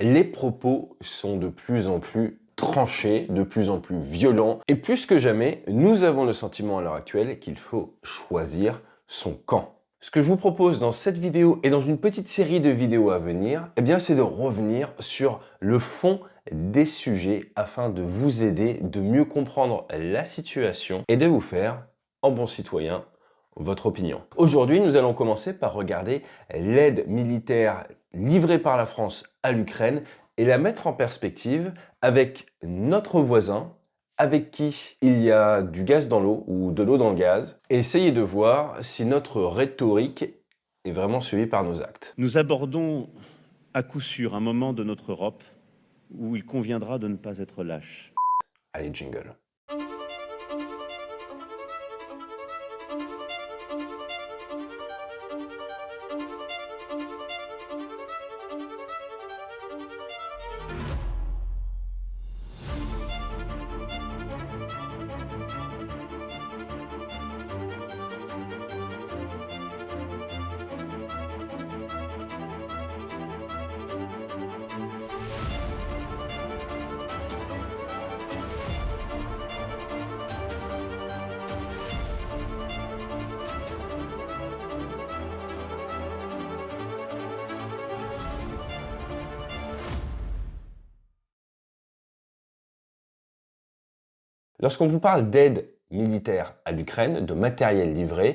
Les propos sont de plus en plus tranchés, de plus en plus violents, et plus que jamais, nous avons le sentiment à l'heure actuelle qu'il faut choisir son camp. Ce que je vous propose dans cette vidéo et dans une petite série de vidéos à venir, eh bien, c'est de revenir sur le fond des sujets afin de vous aider de mieux comprendre la situation et de vous faire, en bon citoyen, votre opinion. Aujourd'hui, nous allons commencer par regarder l'aide militaire livrée par la France à l'Ukraine et la mettre en perspective avec notre voisin, avec qui il y a du gaz dans l'eau ou de l'eau dans le gaz, et essayer de voir si notre rhétorique est vraiment suivie par nos actes. Nous abordons à coup sûr un moment de notre Europe où il conviendra de ne pas être lâche. Allez, jingle. Lorsqu'on vous parle d'aide militaire à l'Ukraine, de matériel livré,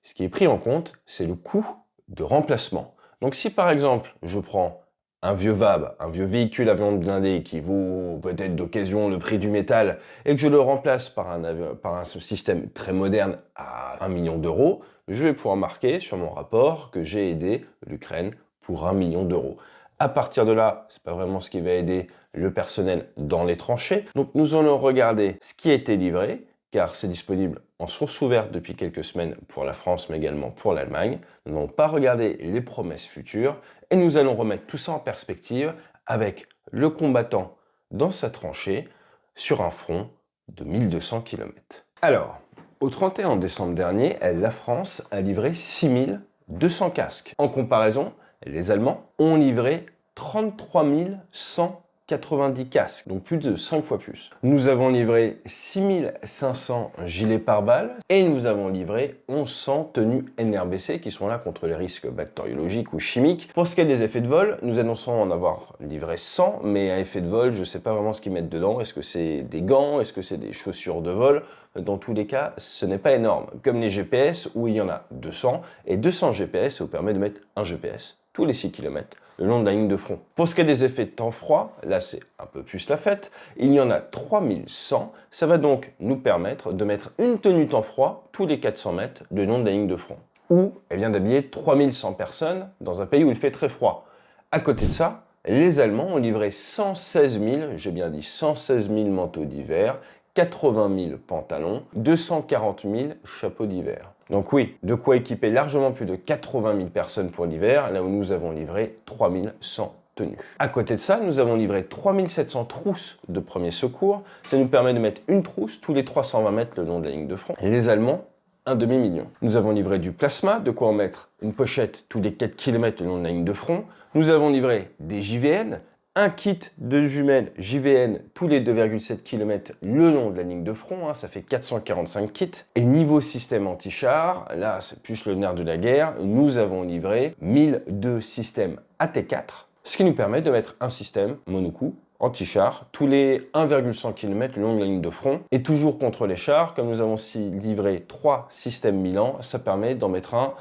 ce qui est pris en compte, c'est le coût de remplacement. Donc si par exemple, je prends un vieux VAB, un vieux véhicule à viande blindée qui vaut peut-être d'occasion le prix du métal et que je le remplace par un système très moderne à 1 million d'euros, je vais pouvoir marquer sur mon rapport que j'ai aidé l'Ukraine pour 1 million d'euros. À partir de là, c'est pas vraiment ce qui va aider le personnel dans les tranchées. Donc nous allons regarder ce qui a été livré, car c'est disponible en source ouverte depuis quelques semaines pour la France, mais également pour l'Allemagne. Nous n'allons pas regarder les promesses futures, et nous allons remettre tout ça en perspective avec le combattant dans sa tranchée sur un front de 1200 km. Alors, au 31 décembre dernier, la France a livré 6200 casques. En comparaison, les Allemands ont livré 33 190 casques, donc plus de 5 fois plus. Nous avons livré 6500 gilets pare-balles et nous avons livré 1100 tenues NRBC qui sont là contre les risques bactériologiques ou chimiques. Pour ce qui est des effets de vol, nous annonçons en avoir livré 100, mais un effet de vol, je ne sais pas vraiment ce qu'ils mettent dedans. Est-ce que c'est des gants? Est-ce que c'est des chaussures de vol? Dans tous les cas, ce n'est pas énorme. Comme les GPS où il y en a 200, et 200 GPS, ça vous permet de mettre un GPS tous les 6 km le long de la ligne de front. Pour ce qui est des effets de temps froid, là c'est un peu plus la fête, il y en a 3100, ça va donc nous permettre de mettre une tenue temps froid tous les 400 mètres le long de la ligne de front. Ou d'habiller 3100 personnes dans un pays où il fait très froid. À côté de ça, les Allemands ont livré 116 000, j'ai bien dit 116 000 manteaux d'hiver, 80 000 pantalons, 240 000 chapeaux d'hiver. Donc oui, de quoi équiper largement plus de 80 000 personnes pour l'hiver, là où nous avons livré 3100 tenues. À côté de ça, nous avons livré 3700 trousses de premiers secours. Ça nous permet de mettre une trousse tous les 320 mètres le long de la ligne de front. Les Allemands, un demi-million. Nous avons livré du plasma, de quoi en mettre une pochette tous les 4 km le long de la ligne de front. Nous avons livré des JVN, un kit de jumelles JVN tous les 2,7 km le long de la ligne de front, ça fait 445 kits. Et niveau système anti-char, là c'est plus le nerf de la guerre, nous avons livré 1002 systèmes AT4, ce qui nous permet de mettre un système monocoup anti-char tous les 1,1 km le long de la ligne de front. Et toujours contre les chars, comme nous avons aussi livré 3 systèmes Milan, ça permet d'en mettre un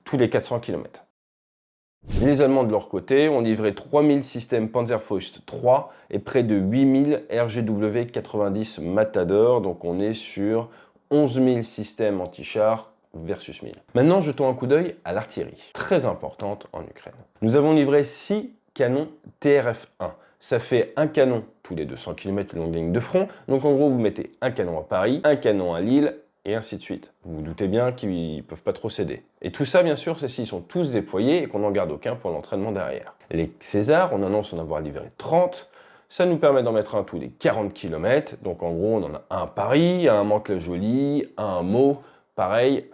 tous les 400 km. Les Allemands de leur côté ont livré 3000 systèmes Panzerfaust 3 et près de 8000 RGW 90 Matador, donc on est sur 11 000 systèmes anti-chars versus 1000. Maintenant, jetons un coup d'œil à l'artillerie, très importante en Ukraine. Nous avons livré 6 canons TRF-1. Ça fait un canon tous les 200 km le long de la ligne de front, donc en gros vous mettez un canon à Paris, un canon à Lille, et ainsi de suite. Vous vous doutez bien qu'ils ne peuvent pas trop céder. Et tout ça, bien sûr, c'est s'ils sont tous déployés et qu'on n'en garde aucun pour l'entraînement derrière. Les Césars, on annonce en avoir livré 30. Ça nous permet d'en mettre un tous les 40 km. Donc en gros, on en a un à Paris, un à Mantes-la-Jolie, un à Meaux, pareil,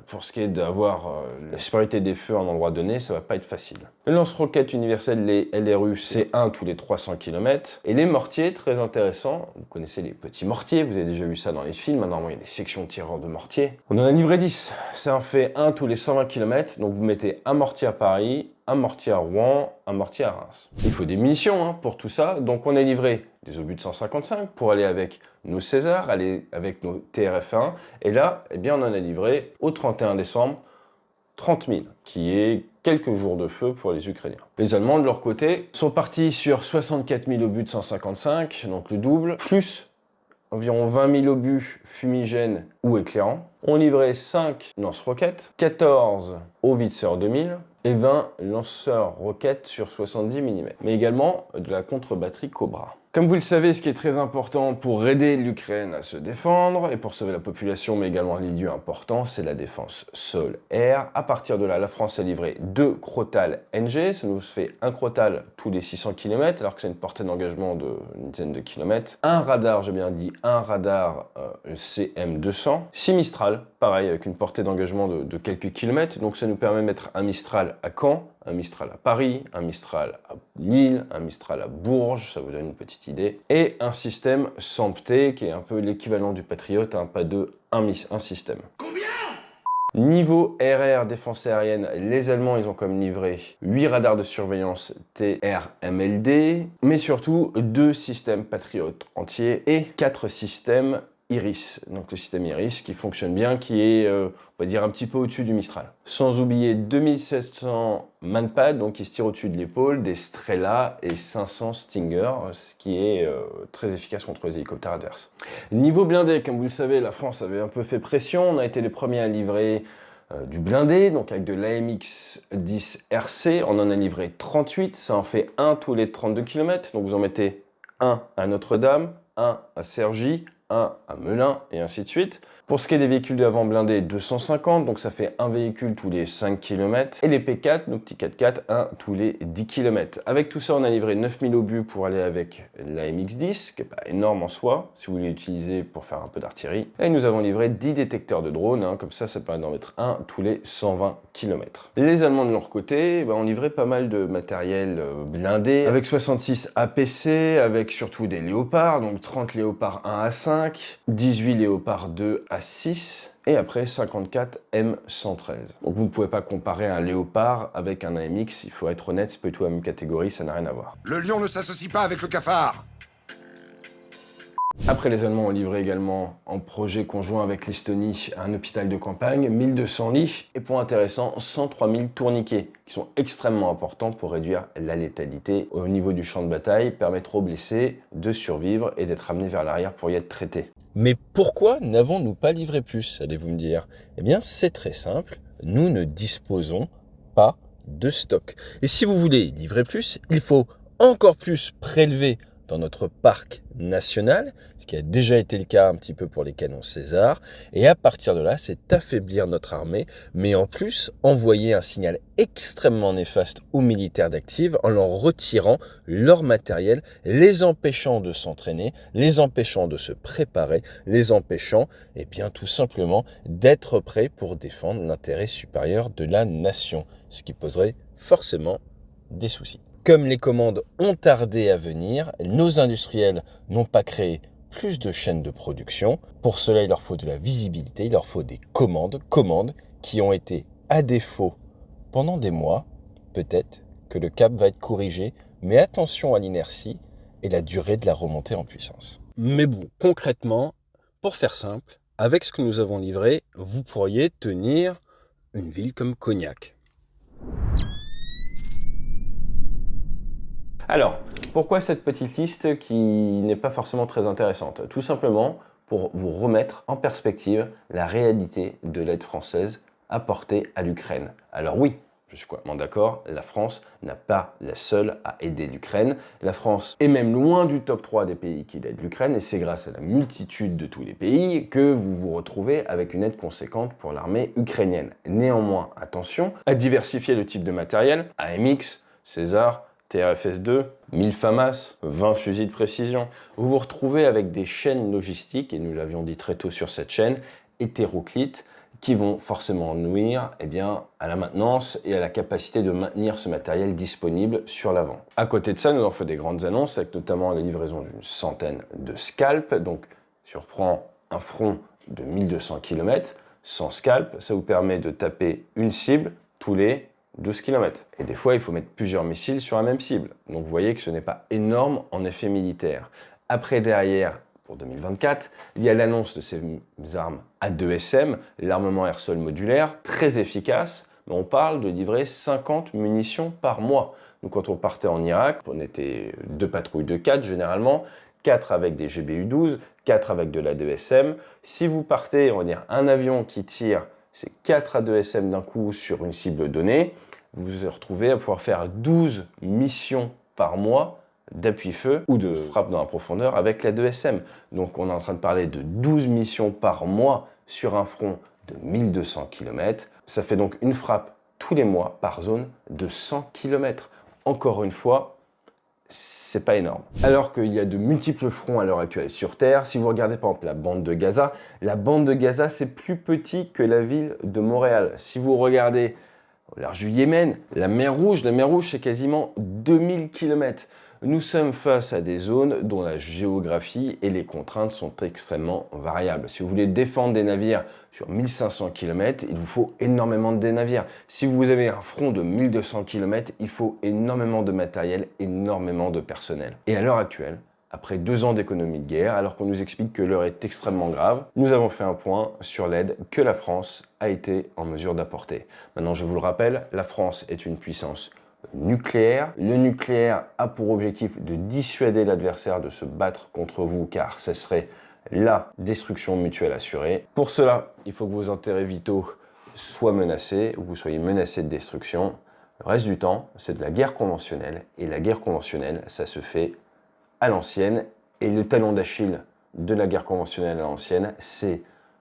pour ce qui est d'avoir la supériorité des feux en endroit donné, ça va pas être facile. Le lance-roquettes universel, les LRU, c'est 1 tous les 300 km. Et les mortiers, très intéressant, vous connaissez les petits mortiers, vous avez déjà vu ça dans les films, normalement il y a des sections tireurs de mortiers. On en a livré 10, ça en fait 1 tous les 120 km, donc vous mettez un mortier à Paris, un mortier à Rouen, un mortier à Reims. Il faut des munitions hein, pour tout ça, donc on a livré des obus de 155 pour aller avec nos Césars, aller avec nos TRF-1, et là, eh bien, on en a livré au 31 décembre 30 000, qui est quelques jours de feu pour les Ukrainiens. Les Allemands, de leur côté, sont partis sur 64 000 obus de 155, donc le double, plus environ 20 000 obus fumigènes ou éclairants. On livrait 5 lance-roquettes, 14 Howitzer 2000 et 20 lanceurs roquettes sur 70 mm, mais également de la contre-batterie Cobra. Comme vous le savez, ce qui est très important pour aider l'Ukraine à se défendre et pour sauver la population, mais également les lieux importants, c'est la défense sol-air. À partir de là, la France a livré 2 Crotale NG, ça nous fait un Crotale tous les 600 km, alors que c'est une portée d'engagement d'une dizaine de kilomètres. Un radar, j'ai bien dit, un radar CM200. 6 Mistral, pareil, avec une portée d'engagement de quelques kilomètres, donc ça nous permet de mettre un Mistral à Caen, un Mistral à Paris, un Mistral à Lille, un Mistral à Bourges, ça vous donne une petite idée, et un système SAMPT qui est un peu l'équivalent du Patriot, pas deux, un système. Combien ? Niveau RR, défense aérienne, les Allemands, ils ont comme livré 8 radars de surveillance TRMLD, mais surtout 2 systèmes Patriot entiers et 4 systèmes Iris, donc le système Iris qui fonctionne bien, qui est, on va dire, un petit peu au-dessus du Mistral. Sans oublier 2700 Manpad, donc qui se tirent au-dessus de l'épaule, des Strela et 500 Stinger, ce qui est très efficace contre les hélicoptères adverses. Niveau blindé, comme vous le savez, la France avait un peu fait pression, on a été les premiers à livrer du blindé, donc avec de l'AMX 10 RC, on en a livré 38, ça en fait 1 tous les 32 km, donc vous en mettez un à Notre-Dame, un à Cergy, un à Melun, et ainsi de suite. Pour ce qui est des véhicules d'avant blindés, 250, donc ça fait un véhicule tous les 5 km. Et les P4, nos petits 4x4, un tous les 10 km. Avec tout ça, on a livré 9000 obus pour aller avec la MX-10, qui n'est pas énorme en soi, si vous voulez l'utiliser pour faire un peu d'artillerie. Et nous avons livré 10 détecteurs de drones, comme ça permet d'en mettre un tous les 120 km. Les Allemands de leur côté, ont livré pas mal de matériel blindé, avec 66 APC, avec surtout des Léopards, donc 30 Léopards 1 à 5, 18 Léopards 2 à 6 et après 54 M113. Donc vous ne pouvez pas comparer un Léopard avec un AMX, il faut être honnête, c'est pas du tout la même catégorie, ça n'a rien à voir. Le lion ne s'associe pas avec le cafard. Après, les Allemands ont livré également en projet conjoint avec l'Estonie un hôpital de campagne, 1200 lits, et point intéressant, 103 000 tourniquets, qui sont extrêmement importants pour réduire la létalité au niveau du champ de bataille, permettre aux blessés de survivre et d'être amenés vers l'arrière pour y être traités. Mais pourquoi n'avons-nous pas livré plus, allez-vous me dire ? Eh bien, c'est très simple, nous ne disposons pas de stock. Et si vous voulez livrer plus, il faut encore plus prélever dans notre parc national, ce qui a déjà été le cas un petit peu pour les canons César, et à partir de là, c'est affaiblir notre armée, mais en plus envoyer un signal extrêmement néfaste aux militaires d'active en leur retirant leur matériel, les empêchant de s'entraîner, les empêchant de se préparer, les empêchant, et bien tout simplement, d'être prêts pour défendre l'intérêt supérieur de la nation, ce qui poserait forcément des soucis. Comme les commandes ont tardé à venir, nos industriels n'ont pas créé plus de chaînes de production. Pour cela, il leur faut de la visibilité, il leur faut des commandes qui ont été à défaut pendant des mois. Peut-être que le cap va être corrigé, mais attention à l'inertie et la durée de la remontée en puissance. Mais bon, concrètement, pour faire simple, avec ce que nous avons livré, vous pourriez tenir une ville comme Cognac. Alors, pourquoi cette petite liste qui n'est pas forcément très intéressante ? Tout simplement pour vous remettre en perspective la réalité de l'aide française apportée à l'Ukraine. Alors oui, je suis complètement d'accord, la France n'a pas la seule à aider l'Ukraine. La France est même loin du top 3 des pays qui aident l'Ukraine et c'est grâce à la multitude de tous les pays que vous vous retrouvez avec une aide conséquente pour l'armée ukrainienne. Néanmoins, attention à diversifier le type de matériel, AMX, César, TRFS-2, 1000 FAMAS, 20 fusils de précision. Vous vous retrouvez avec des chaînes logistiques, et nous l'avions dit très tôt sur cette chaîne, hétéroclites, qui vont forcément nuire à la maintenance et à la capacité de maintenir ce matériel disponible sur l'avant. À côté de ça, nous avons fait des grandes annonces avec notamment la livraison d'une centaine de scalps. Donc, si on reprend un front de 1200 km, sans scalp, ça vous permet de taper une cible tous les 12 km. Et des fois, il faut mettre plusieurs missiles sur la même cible. Donc, vous voyez que ce n'est pas énorme en effet militaire. Après, derrière, pour 2024, il y a l'annonce de ces armes A2SM, l'armement air-sol modulaire, très efficace, mais on parle de livrer 50 munitions par mois. Donc quand on partait en Irak, on était 2 patrouilles de 4 généralement, 4 avec des GBU-12, 4 avec de l'A2SM. Si vous partez, on va dire, un avion qui tire ces 4 A2SM d'un coup sur une cible donnée, vous vous retrouvez à pouvoir faire 12 missions par mois d'appui-feu ou de frappe dans la profondeur avec la 2SM. Donc on est en train de parler de 12 missions par mois sur un front de 1200 km. Ça fait donc une frappe tous les mois par zone de 100 km. Encore une fois, c'est pas énorme. Alors qu'il y a de multiples fronts à l'heure actuelle sur Terre, si vous regardez par exemple la bande de Gaza c'est plus petit que la ville de Montréal. Si vous regardez au large du Yémen, la mer Rouge c'est quasiment 2000 km. Nous sommes face à des zones dont la géographie et les contraintes sont extrêmement variables. Si vous voulez défendre des navires sur 1500 km, il vous faut énormément de navires. Si vous avez un front de 1200 km, il faut énormément de matériel, énormément de personnel. Et à l'heure actuelle, après 2 ans d'économie de guerre, alors qu'on nous explique que l'heure est extrêmement grave, nous avons fait un point sur l'aide que la France a été en mesure d'apporter. Maintenant, je vous le rappelle, la France est une puissance nucléaire. Le nucléaire a pour objectif de dissuader l'adversaire de se battre contre vous, car ce serait la destruction mutuelle assurée. Pour cela, il faut que vos intérêts vitaux soient menacés, ou vous soyez menacés de destruction. Le reste du temps, c'est de la guerre conventionnelle, et la guerre conventionnelle, ça se fait à l'ancienne, et le talon d'Achille de la guerre conventionnelle à l'ancienne, c'est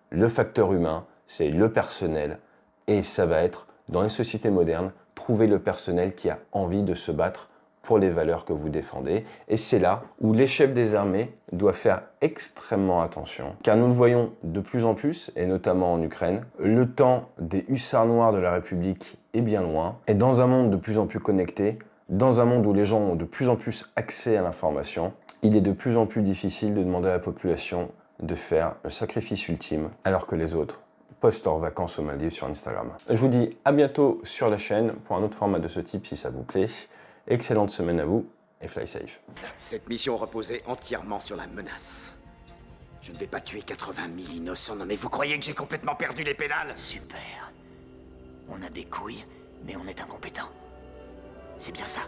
le facteur humain, c'est le personnel, et ça va être, dans les sociétés modernes, trouver le personnel qui a envie de se battre pour les valeurs que vous défendez. Et c'est là où les chefs des armées doivent faire extrêmement attention, car nous le voyons de plus en plus, et notamment en Ukraine, le temps des hussards noirs de la République est bien loin, et dans un monde de plus en plus connecté, dans un monde où les gens ont de plus en plus accès à l'information, il est de plus en plus difficile de demander à la population de faire le sacrifice ultime, alors que les autres postent leurs vacances aux Maldives sur Instagram. Je vous dis à bientôt sur la chaîne pour un autre format de ce type si ça vous plaît. Excellente semaine à vous et fly safe. Cette mission reposait entièrement sur la menace. Je ne vais pas tuer 80 000 innocents, non mais vous croyez que j'ai complètement perdu les pédales? Super. On a des couilles, mais on est incompétents. C'est bien ça.